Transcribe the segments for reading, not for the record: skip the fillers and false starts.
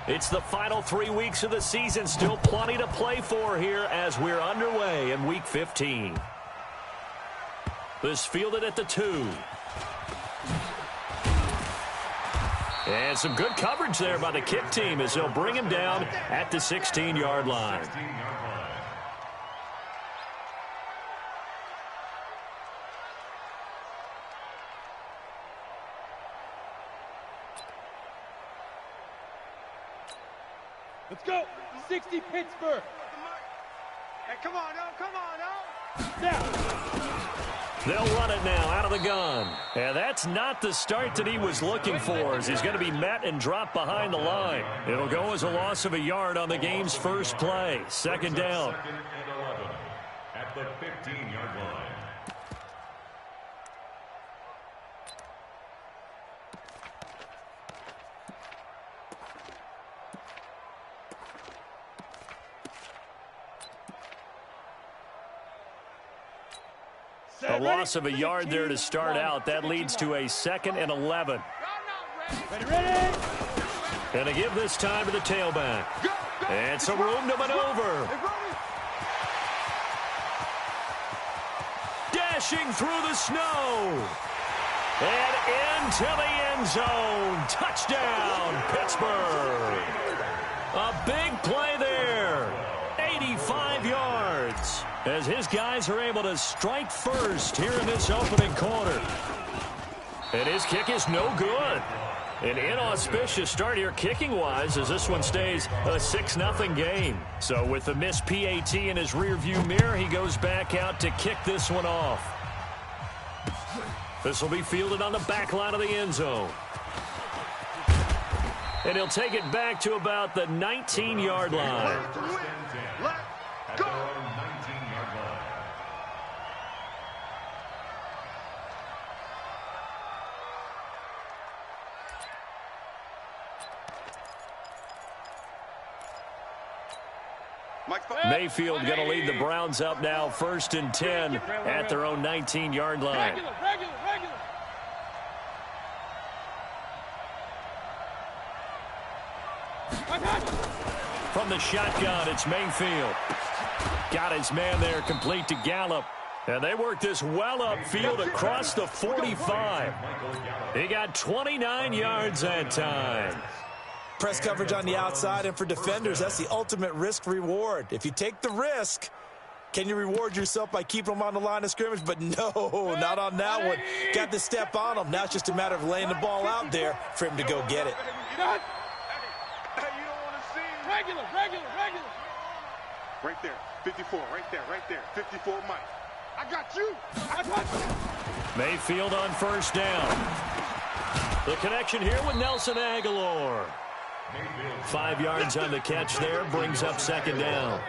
It's the final 3 weeks of the season. Still plenty to play for here as we're underway in Week 15. This fielded at the 2. And some good coverage there by the kick team as they'll bring him down at the 16-yard line. Let's go. 60 Pittsburgh. Hey, come on, now. Come on, now. Now. They'll run it now out of the gun. And that's not the start that he was looking for, as he's going to be met and dropped behind the line. It'll go as a loss of a yard on the game's first play. Second down. Second and 11 at the 15-yard line. A loss of a yard there to start out. That leads to a 2nd and 11. Ready. And to give this time to the tailback. And some room to maneuver. Dashing through the snow. And into the end zone. Touchdown, Pittsburgh. A big play there. 85 yards. As his guys are able to strike first here in this opening quarter. And his kick is no good. An inauspicious start here kicking-wise as this one stays a 6-0 game. So with the missed PAT in his rearview mirror, he goes back out to kick this one off. This will be fielded on the back line of the end zone. And he'll take it back to about the 19-yard line. Let's go. 19-yard line. Mayfield going to lead the Browns up now, 1st and 10 at their own 19-yard line. Regular. From the shotgun, it's Mayfield. Got his man there, complete to Gallup. And they work this well upfield across the 45. He got 29 yards that time. Press coverage on the outside, and for defenders, that's the ultimate risk-reward. If you take the risk, can you reward yourself by keeping them on the line of scrimmage? But no, not on that one. Got to step on them. Now it's just a matter of laying the ball out there for him to go get it. Regular. Right there. 54, right there. 54, Mike. I got you. Mayfield on 1st down. The connection here with Nelson Aguilar. 5 yards on the catch there, brings up 2nd down.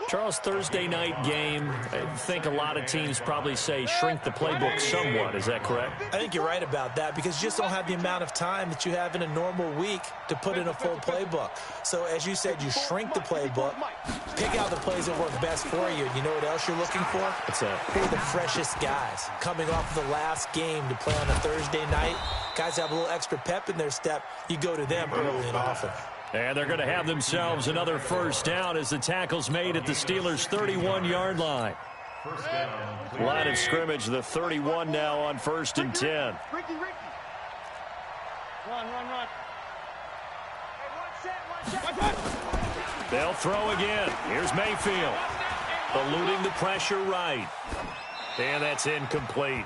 Charles, Thursday night game, I think a lot of teams probably say shrink the playbook somewhat. Is that correct? I think you're right about that because you just don't have the amount of time that you have in a normal week to put in a full playbook. So, as you said, you shrink the playbook, pick out the plays that work best for you. You know what else you're looking for? What's that? Who are the freshest guys coming off the last game to play on a Thursday night? Guys have a little extra pep in their step. You go to them early and often. And they're going to have themselves another 1st down as the tackle's made at the Steelers' 31-yard line. Line of scrimmage, the 31 now on 1st and 10. Run. They'll throw again. Here's Mayfield. Eluding the pressure right. And that's incomplete.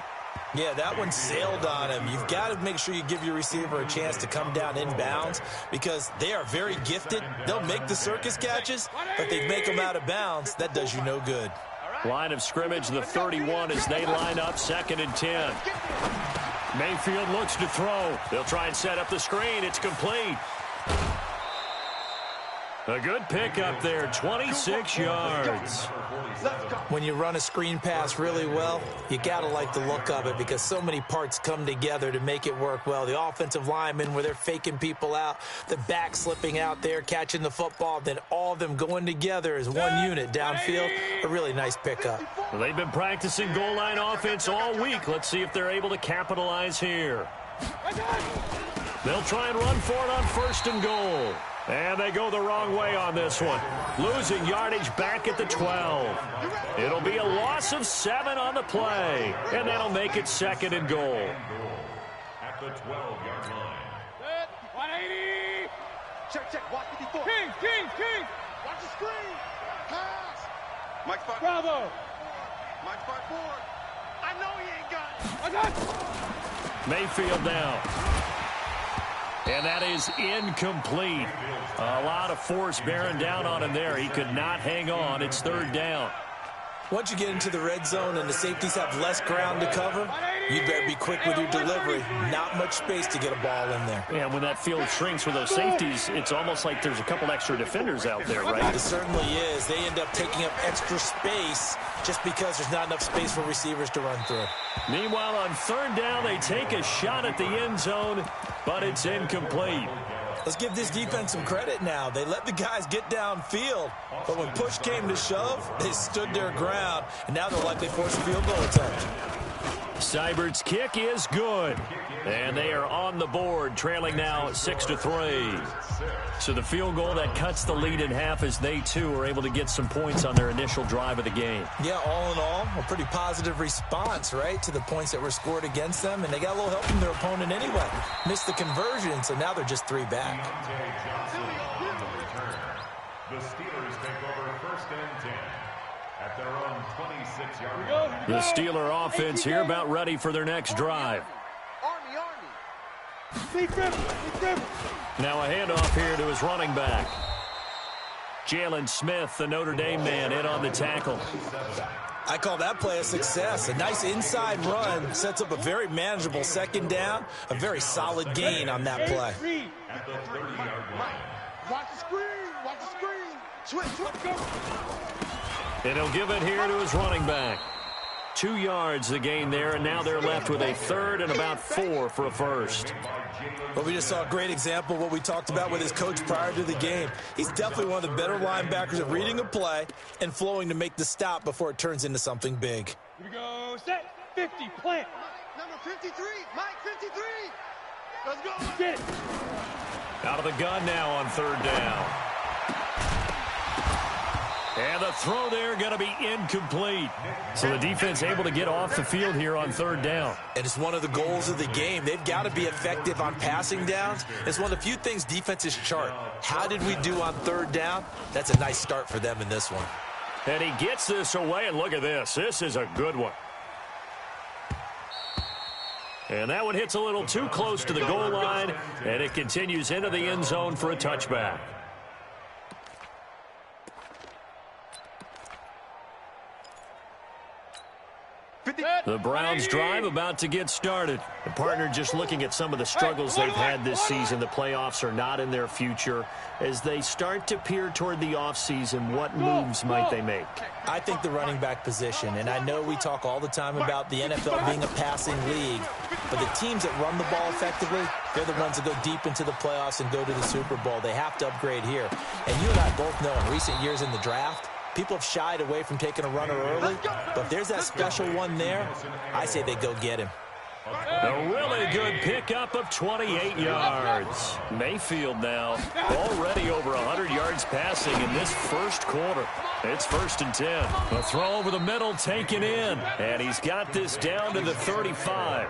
Yeah, that one sailed on him. You've got to make sure you give your receiver a chance to come down inbounds because they are very gifted. They'll make the circus catches, but they make them out of bounds. That does you no good. Line of scrimmage, the 31 as they line up 2nd and 10. Mayfield looks to throw. They'll try and set up the screen. It's complete. A good pick up there, 26 yards. When you run a screen pass really well, you got to like the look of it because so many parts come together to make it work well. The offensive linemen where they're faking people out, the back slipping out there, catching the football, then all of them going together as one unit downfield. A really nice pickup. Well, they've been practicing goal line offense all week. Let's see if they're able to capitalize here. They'll try and run for it on 1st and goal. And they go the wrong way on this one. Losing yardage back at the 12. It'll be a loss of 7 on the play. And that'll make it 2nd and goal. At the 12-yard line. 180. Check. Watch 54. King. Watch the screen. Pass. Mike 5. Bravo. Mike 5 forward. I know he ain't got it. I got Mayfield down. And that is incomplete. A lot of force bearing down on him there. He could not hang on. It's 3rd down. Once you get into the red zone and the safeties have less ground to cover, you better be quick with your delivery. Not much space to get a ball in there. And when that field shrinks with those safeties, it's almost like there's a couple extra defenders out there, right? It certainly is. They end up taking up extra space just because there's not enough space for receivers to run through. Meanwhile, on 3rd down, they take a shot at the end zone, but it's incomplete. Let's give this defense some credit now. They let the guys get downfield, but when push came to shove, they stood their ground, and now they're likely force a field goal attempt. Seibert's kick is good, and they are on the board, trailing now 6-3. So the field goal that cuts the lead in half as they, too, are able to get some points on their initial drive of the game. Yeah, all in all, a pretty positive response, right, to the points that were scored against them, and they got a little help from their opponent anyway. Missed the conversion, so now they're just 3 back. The Steelers take over 1st and 10 at their own 26-yard line. The Steeler offense here about ready for their next drive. Now a handoff here to his running back. Jalen Smith, the Notre Dame man, in on the tackle. I call that play a success. A nice inside run sets up a very manageable 2nd down, a very solid gain on that play. At the 30-yard line. Watch the screen. Switch. Go. And he'll give it here to his running back. 2 yards the gain there, and now they're left with a 3rd and about 4 for a first. Well, we just saw a great example of what we talked about with his coach prior to the game. He's definitely one of the better linebackers at reading a play and flowing to make the stop before it turns into something big. Here we go. Set. 50. Plant. Number 53. Mike 53. Let's go. Get it. Out of the gun now on 3rd down. And the throw there going to be incomplete. So the defense able to get off the field here on 3rd down. And it's one of the goals of the game. They've got to be effective on passing downs. It's one of the few things defenses chart. How did we do on 3rd down? That's a nice start for them in this one. And he gets this away, and look at this. This is a good one. And that one hits a little too close to the goal line, and it continues into the end zone for a touchback. The Browns drive about to get started. The partner just looking at some of the struggles they've had this season. The playoffs are not in their future. As they start to peer toward the offseason, what moves might they make? I think the running back position, and I know we talk all the time about the NFL being a passing league, but the teams that run the ball effectively, they're the ones that go deep into the playoffs and go to the Super Bowl. They have to upgrade here. And you and I both know in recent years in the draft, people have shied away from taking a runner early, but if there's that special one there, I say they go get him. A really good pickup of 28 yards. Mayfield now already over 100 yards passing in this first quarter. It's 1st and 10. A throw over the middle taken in, and he's got this down to the 35.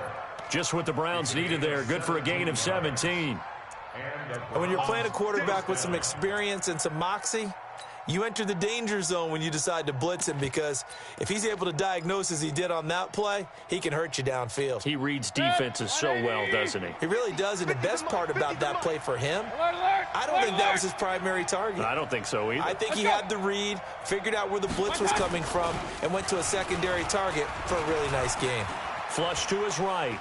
Just what the Browns needed there. Good for a gain of 17. And when you're playing a quarterback with some experience and some moxie, you enter the danger zone when you decide to blitz him, because if he's able to diagnose as he did on that play, he can hurt you downfield. He reads defenses so well, doesn't he? He really does, and the best part about that play for him, I don't think that was his primary target. I don't think so either. I think he had the read, figured out where the blitz was coming from, and went to a secondary target for a really nice gain. Flush to his right.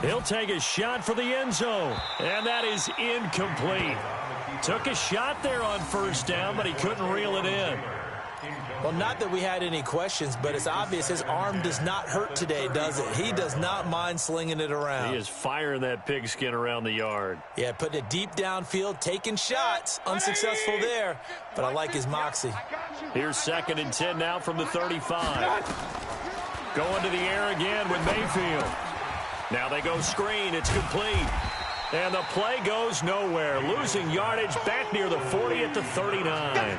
He'll take a shot for the end zone, and that is incomplete. Took a shot there on 1st down, but he couldn't reel it in. Well, not that we had any questions, but it's obvious his arm does not hurt today, does it? He does not mind slinging it around. He is firing that pigskin around the yard. Yeah, putting it deep downfield, taking shots. Unsuccessful there, but I like his moxie. Here's 2nd and 10 now from the 35. Going to the air again with Mayfield. Now they go screen. It's complete. And the play goes nowhere. Losing yardage back near the 40 at the 39.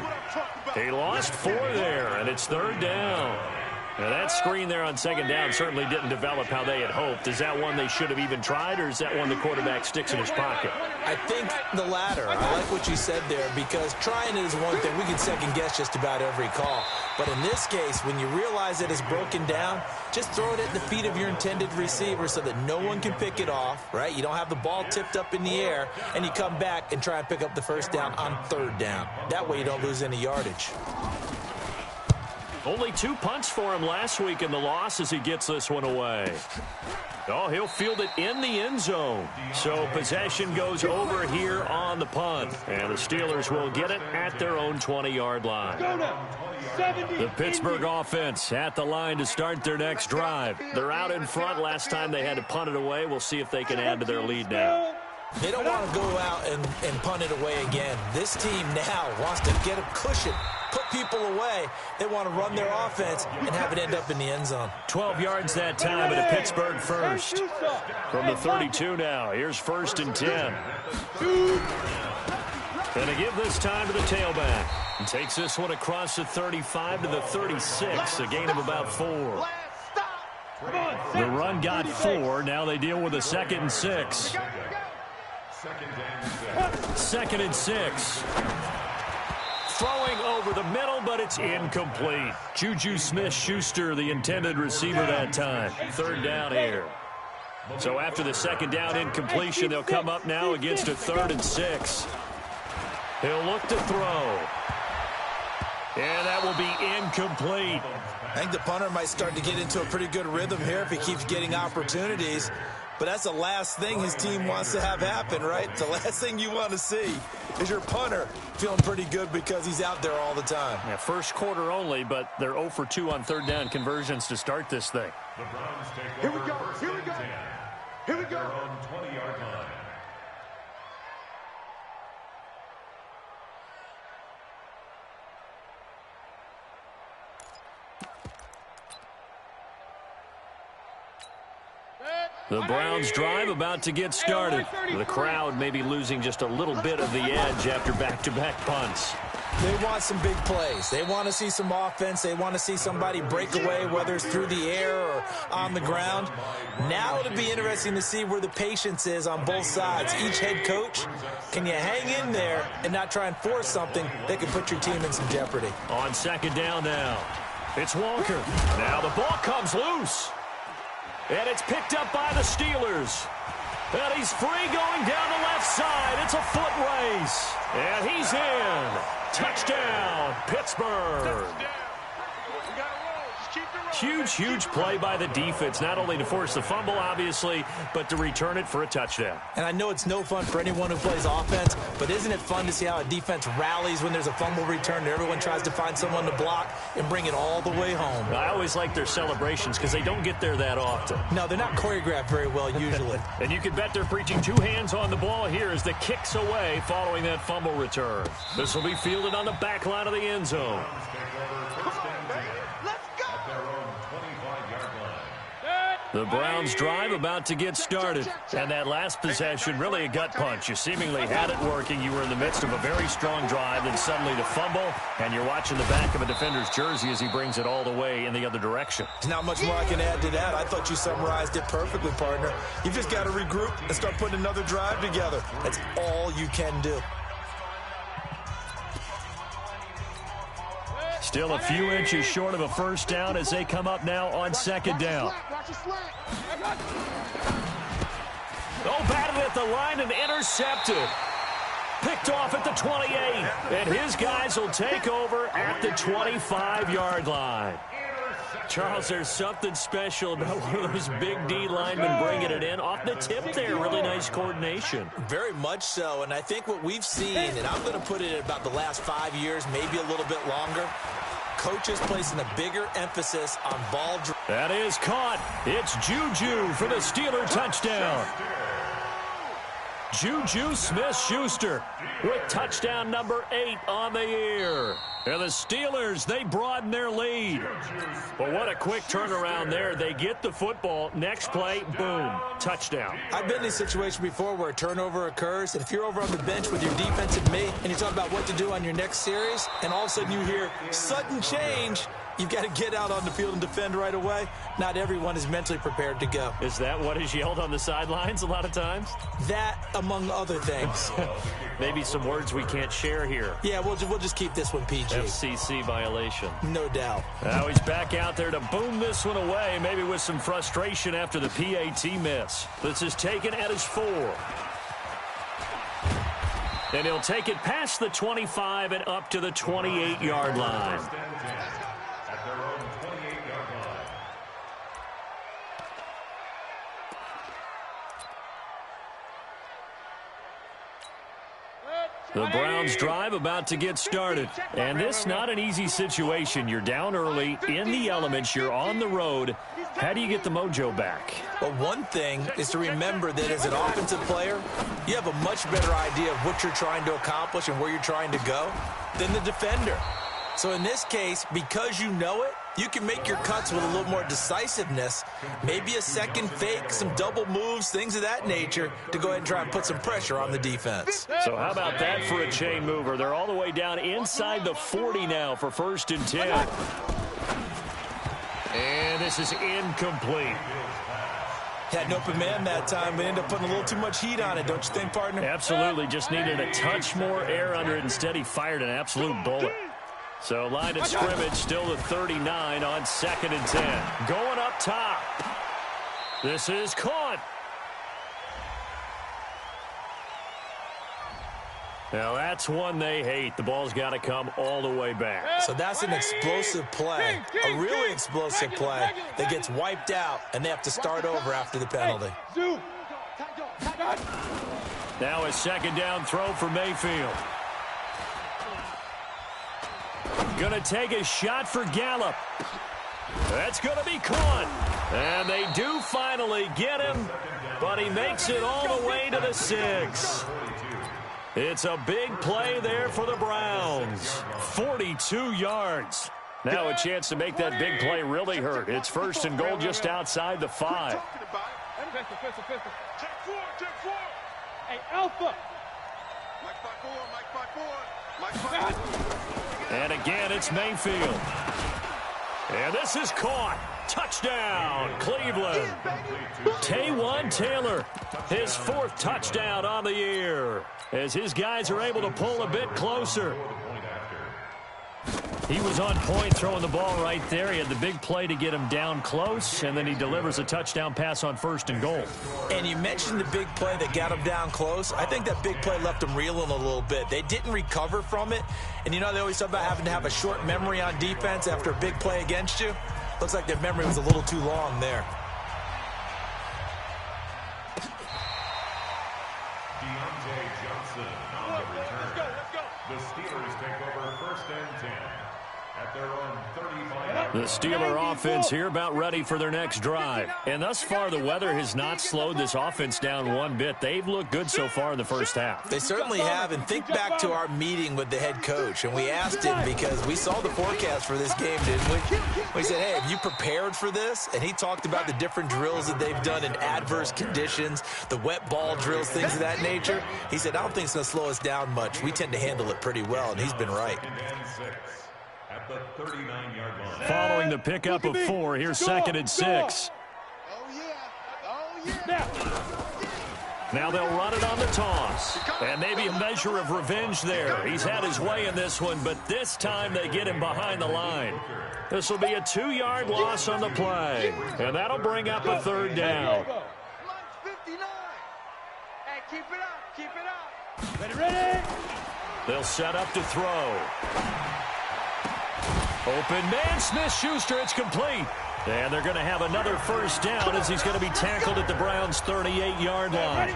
He lost 4 there, and it's 3rd down. Now, that screen there on 2nd down certainly didn't develop how they had hoped. Is that one they should have even tried, or is that one the quarterback sticks in his pocket? I think the latter. I like what you said there, because trying it is one thing. We can second-guess just about every call. But in this case, when you realize it is broken down, just throw it at the feet of your intended receiver so that no one can pick it off, right? You don't have the ball tipped up in the air, and you come back and try and pick up the 1st down on 3rd down. That way you don't lose any yardage. Only 2 punts for him last week in the loss as he gets this one away. Oh, he'll field it in the end zone. So possession goes over here on the punt. And the Steelers will get it at their own 20-yard line. The Pittsburgh offense at the line to start their next drive. They're out in front. Last time they had to punt it away. We'll see if they can add to their lead now. They don't want to go out and punt it away again. This team now wants to get a cushion, put people away. They want to run their offense and have it end up in the end zone. 12 yards that time at a Pittsburgh first. From the 32 now, here's 1st and 10. Going to give this time to the tailback. And takes this one across the 35 to the 36, a gain of about 4. The run got 4. Now they deal with a 2nd and 6. 2nd and 6. Throwing over the middle, but it's incomplete. Juju Smith-Schuster, the intended receiver that time. 3rd down here. So after the 2nd down incompletion, they'll come up now against a 3rd and 6. He'll look to throw. And that will be incomplete. I think the punter might start to get into a pretty good rhythm here if he keeps getting opportunities. But that's the last thing his team wants to have happen, right? The last thing you want to see is your punter feeling pretty good because he's out there all the time. Yeah, 1st quarter only, but they're 0 for 2 on 3rd down conversions to start this thing. The Browns take Here we over go. 1st Here we and go. 10 Here we at their go. own 20-yard line. The Browns drive about to get started. The crowd may be losing just a little bit of the edge after back-to-back punts. They want some big plays. They want to see some offense. They want to see somebody break away, whether it's through the air or on the ground. Now it'll be interesting to see where the patience is on both sides. Each head coach, can you hang in there and not try and force something that could put your team in some jeopardy? On 2nd down now, it's Walker. Now the ball comes loose. And it's picked up by the Steelers. And he's free going down the left side. It's a foot race. And he's in. Touchdown, Pittsburgh. Huge, huge play by the defense, not only to force the fumble, obviously, but to return it for a touchdown. And I know it's no fun for anyone who plays offense, but isn't it fun to see how a defense rallies when there's a fumble return and everyone tries to find someone to block and bring it all the way home? I always like their celebrations because they don't get there that often. No, they're not choreographed very well usually. And you can bet they're preaching 2 hands on the ball here as the kick's away following that fumble return. This will be fielded on the back line of the end zone. The Browns drive about to get started. And that last possession, really a gut punch. You seemingly had it working. You were in the midst of a very strong drive, then suddenly the fumble, and you're watching the back of a defender's jersey as he brings it all the way in the other direction. There's not much more I can add to that. I thought you summarized it perfectly, partner. You've just got to regroup and start putting another drive together. That's all you can do. Still a few inches short of a 1st down as they come up now on 2nd down. Oh, batted at the line and intercepted. Picked off at the 28. And his guys will take over at the 25-yard line. Charles, there's something special about one of those big D linemen bringing it in. Off the tip there, really nice coordination. Very much so, and I think what we've seen, and I'm going to put it at about the last 5 years, maybe a little bit longer, coaches placing a bigger emphasis on ball. That is caught. It's Juju for the Steeler touchdown. Juju Smith-Schuster with touchdown number 8 on the year. And the Steelers, they broaden their lead. But what a quick turnaround there. They get the football. Next play, boom, touchdown. I've been in a situation before where a turnover occurs, and if you're over on the bench with your defensive mate and you talk about what to do on your next series, and all of a sudden you hear sudden change, you've got to get out on the field and defend right away. Not everyone is mentally prepared to go. Is that what is yelled on the sidelines a lot of times? That, among other things. Maybe some words we can't share here. Yeah, we'll just keep this one PG. FCC violation. No doubt. Now he's back out there to boom this one away, maybe with some frustration after the PAT miss. This is taken at his 4. And he'll take it past the 25 and up to the 28-yard line. At their own 28-yard line. The Browns drive about to get started. And this not an easy situation. You're down early, in the elements, you're on the road. How do you get the mojo back? Well, one thing is to remember that as an offensive player, you have a much better idea of what you're trying to accomplish and where you're trying to go than the defender. So in this case, because you know it, you can make your cuts with a little more decisiveness, maybe a second fake, some double moves, things of that nature, to go ahead and try and put some pressure on the defense. So how about that for a chain mover? They're all the way down inside the 40 now for 1st and 10. And this is incomplete. Had an open man that time, but ended up putting a little too much heat on it, don't you think, partner? Absolutely, just needed a touch more air under it. Instead, he fired an absolute bullet. So line of scrimmage still the 39 on 2nd and 10. Going up top. This is caught. Now that's one they hate. The ball's got to come all the way back. So that's an explosive play, a really explosive play that gets wiped out, and they have to start over after the penalty. Now a 2nd down throw for Mayfield. Going to take a shot for Gallup. That's going to be caught. And they do finally get him, but he makes it all the way to the 6. It's a big play there for the Browns. 42 yards. Now a chance to make that big play really hurt. It's 1st and goal just outside the 5. Hey, Alpha. And again, it's Mayfield. And this is caught. Touchdown, Cleveland. Taywan Taylor, his 4th touchdown on the year, as his guys are able to pull a bit closer. He was on point throwing the ball right there. He had the big play to get him down close, and then he delivers a touchdown pass on 1st and goal. And you mentioned the big play that got him down close. I think that big play left him reeling a little bit. They didn't recover from it. And you know, they always talk about having to have a short memory on defense after a big play against you. Looks like their memory was a little too long there. The Steelers take over 1st and 10 at their own 35. The Steeler offense here about ready for their next drive. And thus far, the weather has not slowed this offense down one bit. They've looked good so far in the 1st half. They certainly have. And think back to our meeting with the head coach. And we asked him, because we saw the forecast for this game, didn't we? We said, hey, have you prepared for this? And he talked about the different drills that they've done in adverse conditions, the wet ball drills, things of that nature. He said, I don't think it's going to slow us down much. We tend to handle it pretty well, and he's been right. At the 39-yard line. Following the pickup of 4, here's 2nd and 6. Now they'll run it on the toss. And maybe a measure of revenge there. He's had his way in this one, but this time they get him behind the line. This will be a 2-yard loss on the play. And that'll bring up a 3rd down. Keep it up, keep it up. Ready? They'll set up to throw. Open man, Smith-Schuster, it's complete. And they're going to have another 1st down as he's going to be tackled at the Browns' 38-yard line.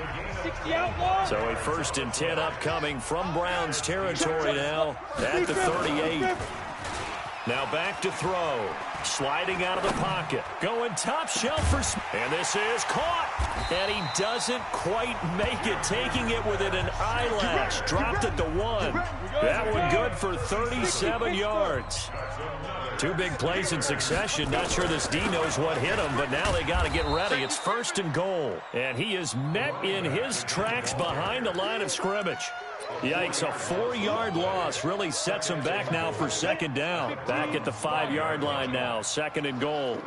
So a 1st and 10 upcoming from Browns territory now at the 38. Now back to throw. Sliding out of the pocket. Going top shelf for... And this is caught. And he doesn't quite make it. Taking it within an eyelash. Dropped at the 1. That one good for 37 yards. 2 big plays in succession. Not sure this D knows what hit him, but now they got to get ready. It's 1st and goal. And he is met in his tracks behind the line of scrimmage. Yikes, a 4-yard loss really sets him back now for 2nd down. Back at the 5-yard line now, 2nd and goal.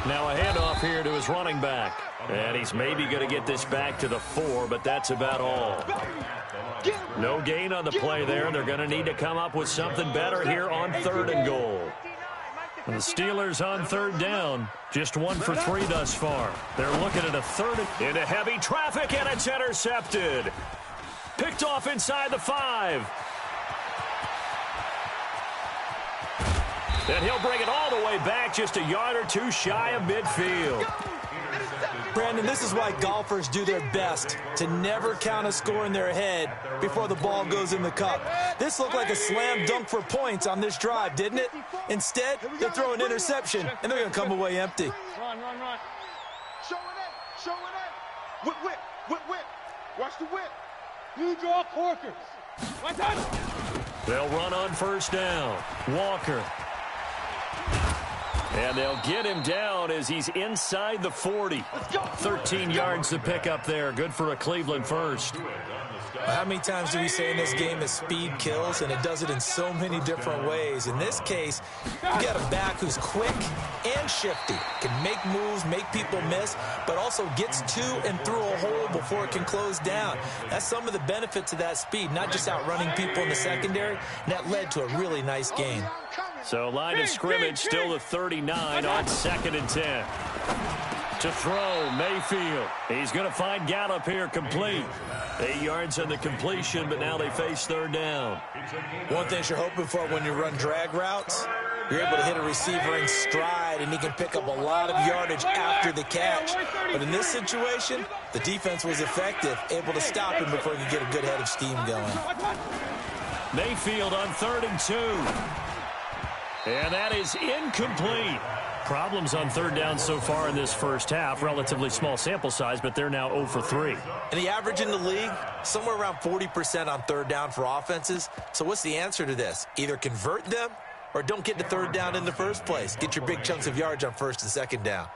Now a handoff here to his running back. And he's maybe going to get this back to the 4, but that's about all. No gain on the play there. They're going to need to come up with something better here on 3rd and goal. And the Steelers on 3rd down, just 1 for 3 thus far. They're looking at a 3rd into heavy traffic, and it's intercepted. Picked off inside the 5. And he'll bring it all the way back, just a yard or 2 shy of midfield. Brandon, this is why golfers do their best to never count a score in their head before the ball goes in the cup. This looked like a slam dunk for points on this drive, didn't it? Instead, they're throwing interception, and they're going to come away empty. Run. Show it in. Whip. Watch the whip. You draw corkers. One time. They'll run on 1st down. Walker. And they'll get him down as he's inside the 40. 13 yards to pick up there. Good for a Cleveland first. How many times do we say in this game that speed kills, and it does it in so many different ways? In this case, you got a back who's quick and shifty, can make moves, make people miss, but also gets to and through a hole before it can close down. That's some of the benefits of that speed, not just outrunning people in the secondary, and that led to a really nice gain. So line of scrimmage still the 39 on 2nd and 10. To throw, Mayfield. He's going to find Gallup here complete. 8 yards on the completion, but now they face 3rd down. One thing you're hoping for when you run drag routes, you're able to hit a receiver in stride, and he can pick up a lot of yardage after the catch. But in this situation, the defense was effective, able to stop him before he could get a good head of steam going. Mayfield on 3rd and 2. And that is incomplete. Problems on 3rd down so far in this first half. Relatively small sample size, but they're now 0 for 3. And the average in the league, somewhere around 40% on 3rd down for offenses. So what's the answer to this? Either convert them or don't get to 3rd down in the first place. Get your big chunks of yards on 1st and 2nd down.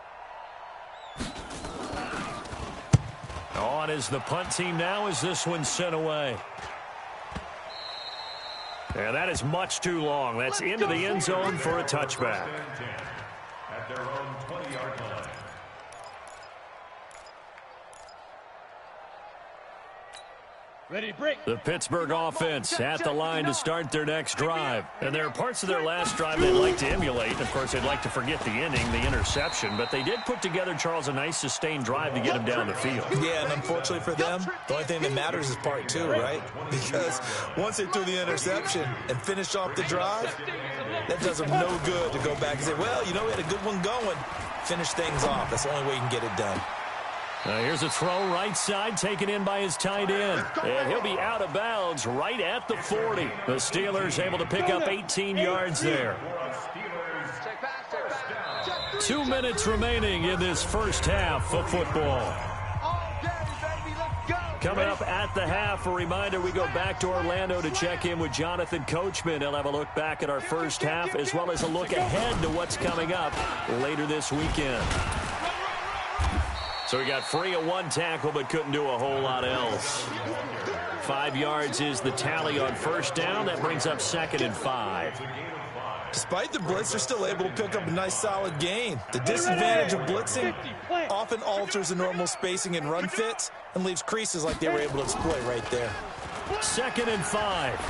On is the punt team now as this one's sent away. And that is much too long. That's into the end zone for a touchback. At their own 20-yard line. Ready to break. The Pittsburgh offense at the line to start their next drive. And there are parts of their last drive they'd like to emulate. Of course, they'd like to forget the inning, the interception. But they did put together, Charles, a nice sustained drive to get him down the field. Yeah, and unfortunately for them, the only thing that matters is part 2, right? Because once they threw the interception and finished off the drive, that does them no good to go back and say, well, you know, we had a good one going. Finish things off. That's the only way you can get it done. Here's a throw right side taken in by his tight end. And he'll be out of bounds right at the 40. The Steelers able to pick up 18 yards there. 2 minutes remaining in this first half of football. Coming up at the half, a reminder, we go back to Orlando to check in with Jonathan Coachman. He'll have a look back at our first half as well as a look ahead to what's coming up later this weekend. So he got free of 1 tackle but couldn't do a whole lot else. 5 yards is the tally on 1st down. That brings up 2nd and 5. Despite the blitz, they're still able to pick up a nice solid gain. The disadvantage of blitzing often alters the normal spacing and run fits and leaves creases like they were able to exploit right there. 2nd and 5.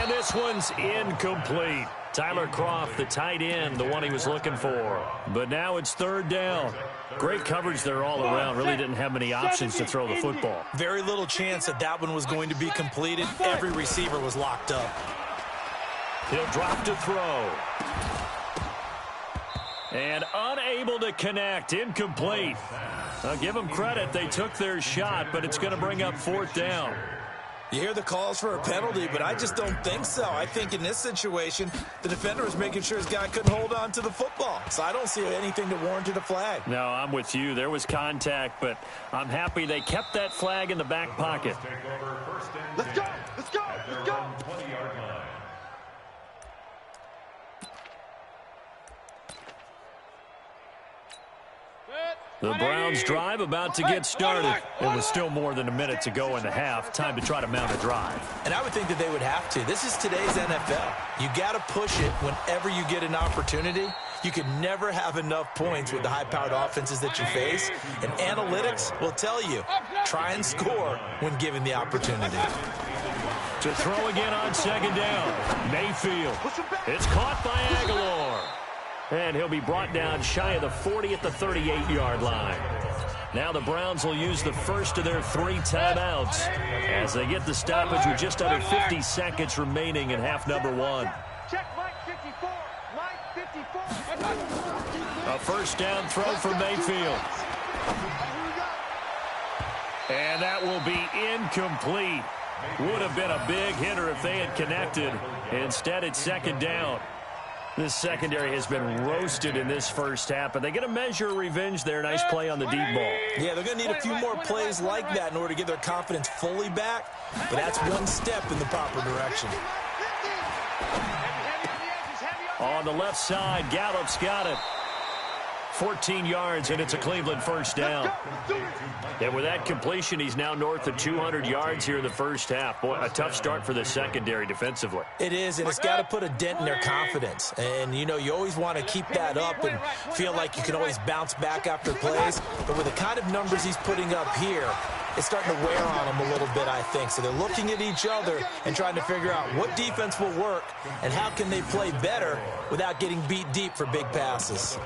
And this one's incomplete. Tyler Kroft, the tight end, the one he was looking for. But now it's 3rd down. Great coverage there all around. Really didn't have many options to throw the football. Very little chance that that one was going to be completed. Every receiver was locked up. He'll drop to throw. And unable to connect. Incomplete. I'll give them credit. They took their shot, but it's going to bring up 4th down. You hear the calls for a penalty, but I just don't think so. I think in this situation, the defender was making sure his guy couldn't hold on to the football. So I don't see anything to warrant a flag. No, I'm with you. There was contact, but I'm happy they kept that flag in the back pocket. Let's go! Let's go! Let's go! 20-yard line. The Browns drive about to get started. It was still more than a minute to go in the half. Time to try to mount a drive. And I would think that they would have to. This is today's NFL. You got to push it whenever you get an opportunity. You can never have enough points with the high-powered offenses that you face. And analytics will tell you, try and score when given the opportunity. To throw again on second down. Mayfield. It's caught by Aguilar. And he'll be brought down shy of the 40 at the 38-yard line. Now the Browns will use the first of their 3 timeouts as they get the stoppage with just under 50 seconds remaining in half number 1. Check Mike 54. Mike 54. A first down throw for Mayfield. And that will be incomplete. Would have been a big hitter if they had connected. Instead, it's second down. This secondary has been roasted in this first half, but they get a measure of revenge there. Nice play on the deep ball. Yeah, they're going to need a few more plays like that in order to get their confidence fully back, but that's one step in the proper direction. On the left side, Gallup's got it. 14 yards, and it's a Cleveland first down. And with that completion, he's now north of 200 yards here in the first half. Boy, a tough start for the secondary defensively. It is, and it's got to put a dent in their confidence. And, you know, you always want to keep that up and feel like you can always bounce back after plays. But with the kind of numbers he's putting up here, it's starting to wear on them a little bit, I think. So they're looking at each other and trying to figure out what defense will work and how can they play better without getting beat deep for big passes.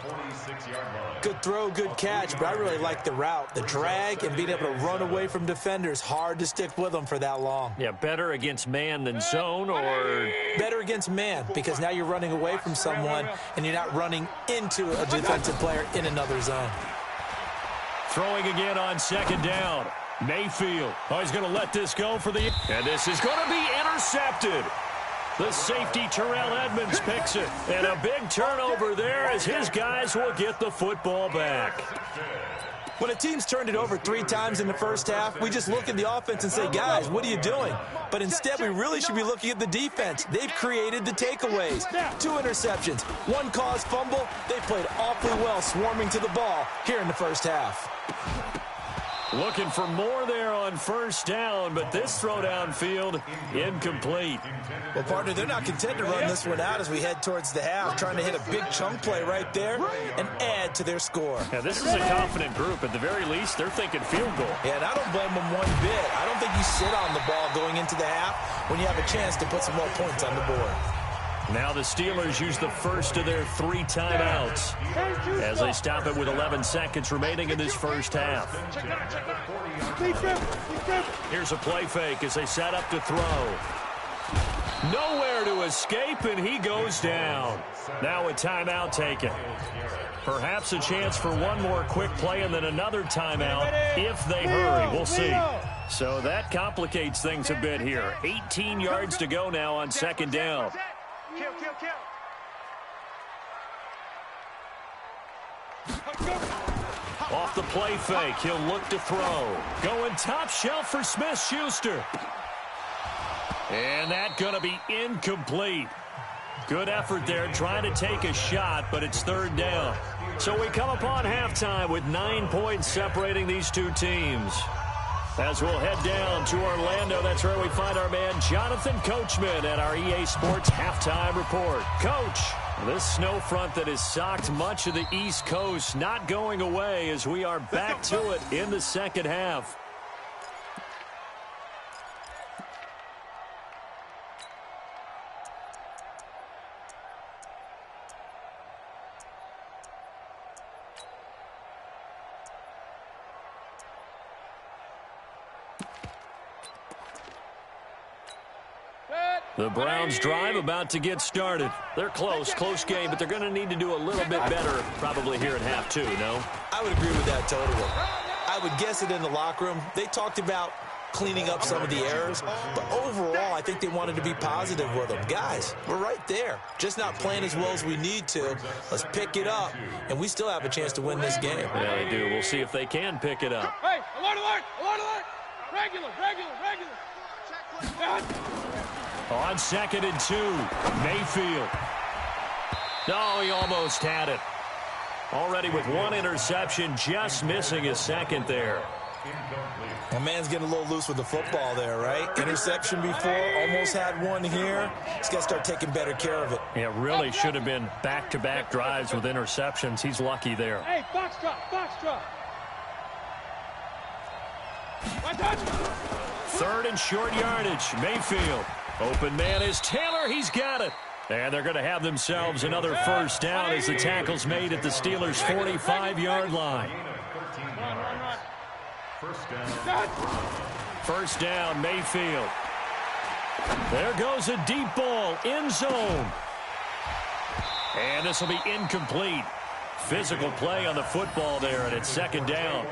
Good throw, good catch, but I really like the route. The drag and being able to run away from defenders, hard to stick with them for that long. Yeah, better against man than zone, or? Better against man, because now you're running away from someone and you're not running into a defensive player in another zone. Throwing again on second down. Mayfield. Oh, he's going to let this go for the... And this is going to be intercepted. The safety, Terrell Edmonds, picks it. And a big turnover there as his guys will get the football back. When a team's turned it over 3 times in the first half, we just look at the offense and say, guys, what are you doing? But instead, we really should be looking at the defense. They've created the takeaways. 2 interceptions, 1 caused fumble. They played awfully well swarming to the ball here in the first half. Looking for more there on first down, but this throw downfield, incomplete. Well, partner, they're not content to run this one out as we head towards the half, trying to hit a big chunk play right there and add to their score. Yeah, this is a confident group. At the very least, they're thinking field goal. Yeah, and I don't blame them one bit. I don't think you sit on the ball going into the half when you have a chance to put some more points on the board. Now the Steelers use the first of their 3 timeouts as they stop it with 11 seconds remaining in this first half. Here's a play fake as they set up to throw. Nowhere to escape, and he goes down. Now a timeout taken. Perhaps a chance for one more quick play and then another timeout if they hurry. We'll see. So that complicates things a bit here. 18 yards to go now on second down. Kill, kill, kill. Off the play fake, he'll look to throw. Going top shelf for Smith-Schuster. And that's going to be incomplete. Good effort there, trying to take a shot, but it's third down. So we come upon halftime with 9 points separating these 2 teams. As we'll head down to Orlando, that's where we find our man Jonathan Coachman at our EA Sports Halftime Report. Coach, this snow front that has socked much of the East Coast not going away as we are back to it in the second half. The Browns drive about to get started. They're close game, but they're going to need to do a little bit better probably here in half 2, no? I would agree with that totally. I would guess it in the locker room. They talked about cleaning up some of the errors. But overall, I think they wanted to be positive with them. Guys, we're right there. Just not playing as well as we need to. Let's pick it up, and we still have a chance to win this game. Yeah, they do. We'll see if they can pick it up. Hey, alert, alert, alert, alert. Regular. On 2nd and 2, Mayfield. No, he almost had it. Already with one interception, just missing his second there. My man's getting a little loose with the football there, right? Interception before, almost had one here. He's got to start taking better care of it. Yeah, really should have been back-to-back drives with interceptions. He's lucky there. Hey, box drop. One touch. 3rd and short yardage, Mayfield. Open man is Taylor. He's got it. And they're going to have themselves another first down as the tackle's made at the Steelers' 45-yard line. First down, Mayfield. There goes a deep ball, end zone. And this will be incomplete. Physical play on the football there, and it's 2nd down.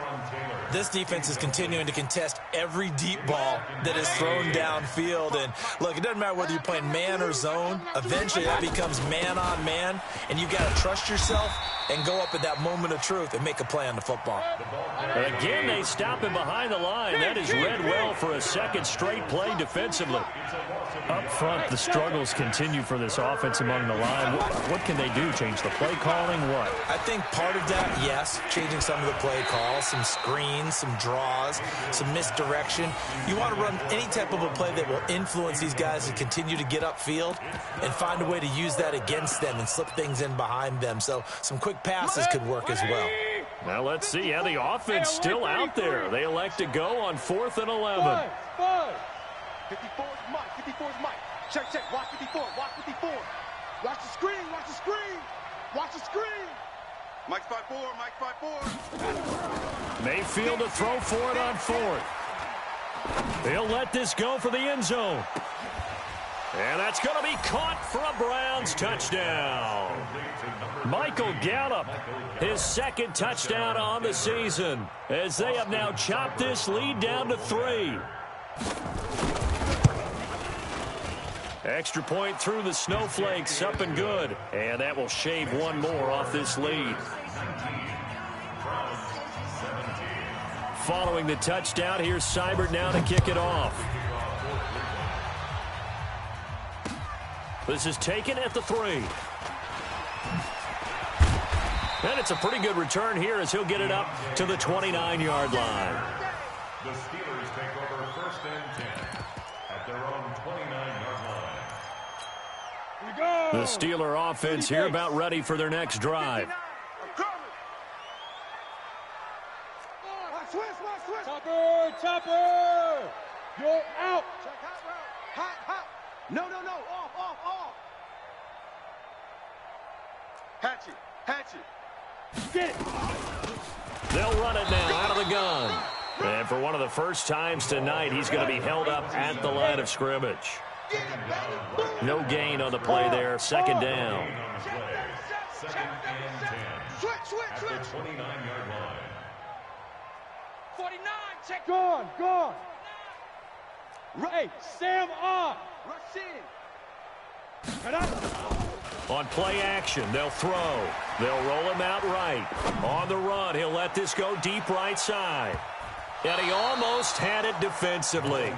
This defense is continuing to contest every deep ball that is thrown downfield. And, look, it doesn't matter whether you're playing man or zone. Eventually, that becomes man-on-man, and you've got to trust yourself and go up at that moment of truth and make a play on the football. And again, they stop him behind the line. That is read well for a second straight play defensively. Up front, the struggles continue for this offense among the line. What can they do? Change the play calling? What? I think part of that, yes, changing some of the play calls, some screens, some draws, some misdirection. You want to run any type of a play that will influence these guys to continue to get upfield and find a way to use that against them and slip things in behind them. So some quick passes could work as well. Now let's see how the offense still out there. They elect to go on 4th and 11. 54's Mike. Check. Watch 54. Watch the screen. Mike's 5-4. Mayfield to throw for it on 4th. They'll let this go for the end zone. And that's going to be caught for a Browns touchdown. Michael Gallup, his 2nd touchdown on the season, as they have now chopped this lead down to 3. Extra point through the snowflakes, up and good. And that will shave one more off this lead. Following the touchdown, here's Seibert now to kick it off. This is taken at the 3. And it's a pretty good return here as he'll get it up to the 29-yard line. The Steelers take over 1st and 10 at their own 29-yard line. The Steeler offense here about ready for their next drive. Topper! You're out! Hot! No! Off! Hatchet! Get it! They'll run it now out of the gun. And for one of the first times tonight, he's going to be held up at the line of scrimmage. No gain on the play there. 2nd down. 2nd and 10 at the 29-yard line. 49, check. Gone. Hey, Sam on. Rush in. On play action, they'll throw. They'll roll him out right. On the run, he'll let this go deep right side. And he almost had it defensively.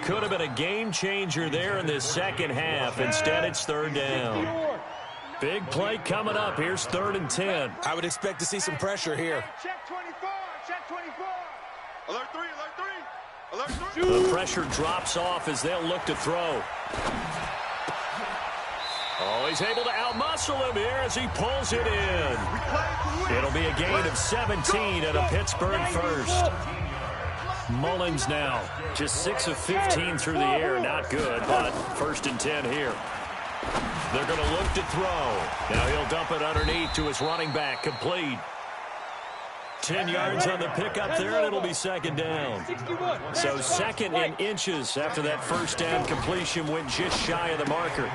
Could have been a game changer there in this second half. Instead, it's 3rd down. Big play coming up. Here's 3rd and 10. I would expect to see some pressure here. Check 24. Alert 3. The pressure drops off as they'll look to throw. Oh, he's able to outmuscle him here as he pulls it in. It'll be a gain of 17 and a Pittsburgh first. Mullins now just 6 of 15 through the air. Not good, but 1st and 10 here. They're going to look to throw. Now he'll dump it underneath to his running back. Complete. 10 yards on the pickup there, and it'll be 2nd down. So 2nd and inches after that first down completion went just shy of the marker.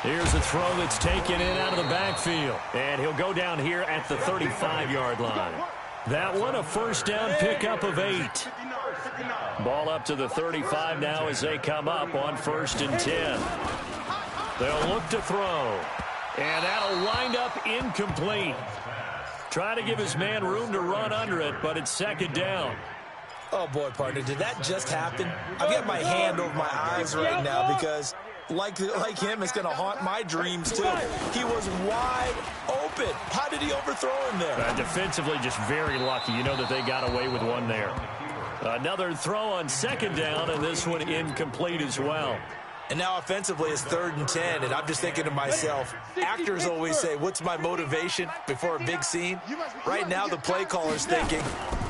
Here's a throw that's taken in out of the backfield. And he'll go down here at the 35-yard line. That one a first down pickup of 8. Ball up to the 35 now as they come up on 1st and 10. They'll look to throw. And that'll wind up incomplete. Try to give his man room to run under it, but it's 2nd down. Oh, boy, partner, did that just happen? I've got my hand over my eyes right now because, like him, it's going to haunt my dreams, too. He was wide open. How did he overthrow him there? Defensively, just very lucky. You know that they got away with one there. Another throw on 2nd down, and this one incomplete as well. And now offensively it's 3rd and 10, and I'm just thinking to myself, actors always say, what's my motivation before a big scene? Right now the play caller's thinking,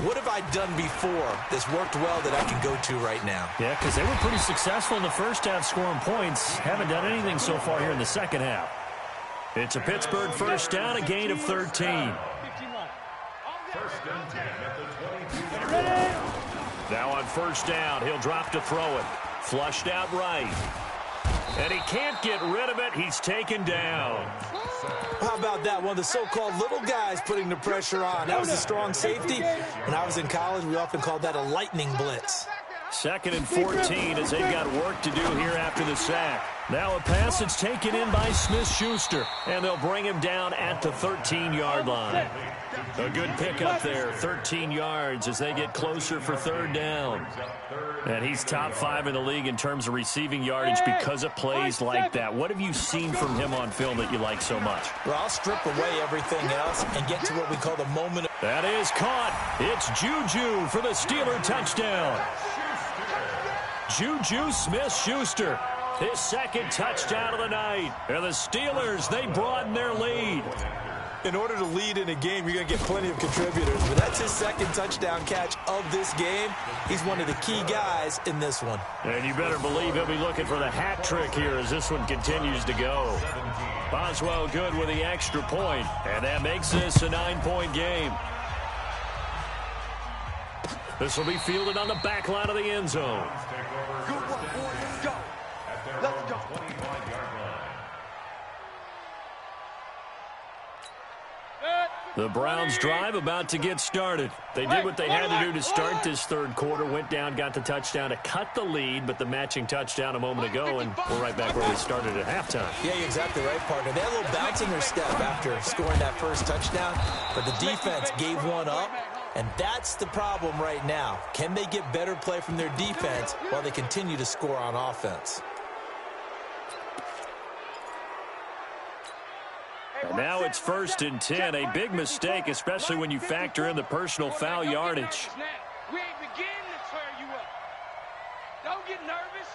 what have I done before that's worked well that I can go to right now? Yeah, because they were pretty successful in the first half scoring points. Haven't done anything so far here in the second half. It's a Pittsburgh first down, a gain of 13. 1st and 10 at the 22. Now on 1st down, he'll drop to throw it. Flushed out right. And he can't get rid of it. He's taken down. How about that? One of the so-called little guys putting the pressure on. That was a strong safety. When I was in college, we often called that a lightning blitz. 2nd and 14 as they've got work to do here after the sack. Now a pass that's taken in by Smith-Schuster, and they'll bring him down at the 13-yard line. A good pickup there, 13 yards as they get closer for 3rd down. And he's top 5 in the league in terms of receiving yardage because of plays like that. What have you seen from him on film that you like so much? Well, I'll strip away everything else and get to what we call the moment. That is caught. It's Juju for the Steeler touchdown. Juju Smith-Schuster, his 2nd touchdown of the night. And the Steelers, they broaden their lead. In order to lead in a game, you're going to get plenty of contributors. But that's his 2nd touchdown catch of this game. He's one of the key guys in this one. And you better believe he'll be looking for the hat trick here as this one continues to go. Boswell good with the extra point, and that makes this a 9-point game. This will be fielded on the back line of the end zone. Good work, boys. Let's go. Let's go. The Browns drive about to get started. They did what they had to do to start this 3rd quarter. Went down, got the touchdown to cut the lead, but the matching touchdown a moment ago, and we're right back where we started at halftime. Yeah, you're exactly right, partner. They had a little bounce in their step after scoring that first touchdown, but the defense gave one up, and that's the problem right now. Can they get better play from their defense while they continue to score on offense? And now it's 1st and 10, a big mistake, especially when you factor in the personal foul yardage. We ain't beginning to tear you up. Don't get nervous.